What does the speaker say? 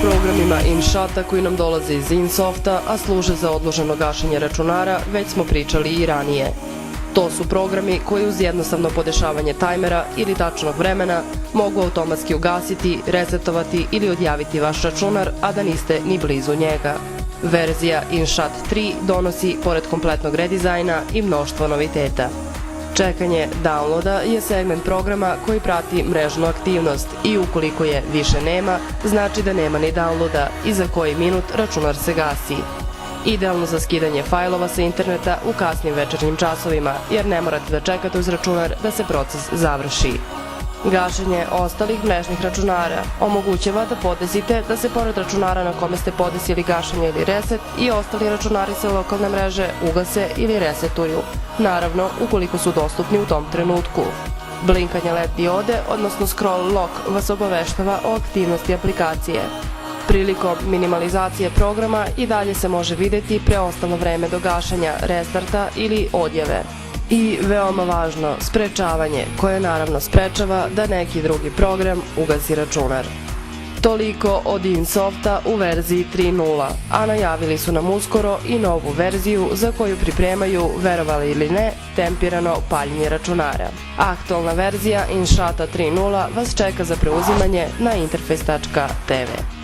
programima InShota koji nam dolaze iz InSofta, a služe za odloženo gašenje računara, već smo pričali i ranije. To su programi koji uz jednostavno podešavanje tajmera ili tačnog vremena mogu automatski ugasiti, resetovati ili odjaviti vaš računar, a da niste ni blizu njega. Verzija InShot 3 donosi, pored kompletnog redizajna, i mnoštvo noviteta. Čekanje downloada je segment programa koji prati mrežnu aktivnost i ukoliko je više nema, znači da nema ni downloada i za koji minut računar se gasi. Idealno za skidanje fajlova sa interneta u kasnim večernjim časovima, jer ne morate da čekate uz računar da se proces završi. Gašenje ostalih mrežnih računara omogućava da podesite da se pored računara na kome ste podesili gašenje ili reset i ostali računari sa lokalne mreže ugase ili resetuju, naravno ukoliko su dostupni u tom trenutku. Blinkanje LED diode, odnosno scroll lock, vas obaveštava o aktivnosti aplikacije. Prilikom minimalizacije programa i dalje se može videti preostalo vreme do gašenja, restarta ili odjave. I veoma važno, sprečavanje, koje naravno sprečava da neki drugi program ugasi računar. Toliko od InSofta u verziji 3.0, a najavili su nam uskoro i novu verziju za koju pripremaju, verovali ili ne, tempirano paljenje računara. Aktualna verzija InShota 3.0 vas čeka za preuzimanje na interface.tv.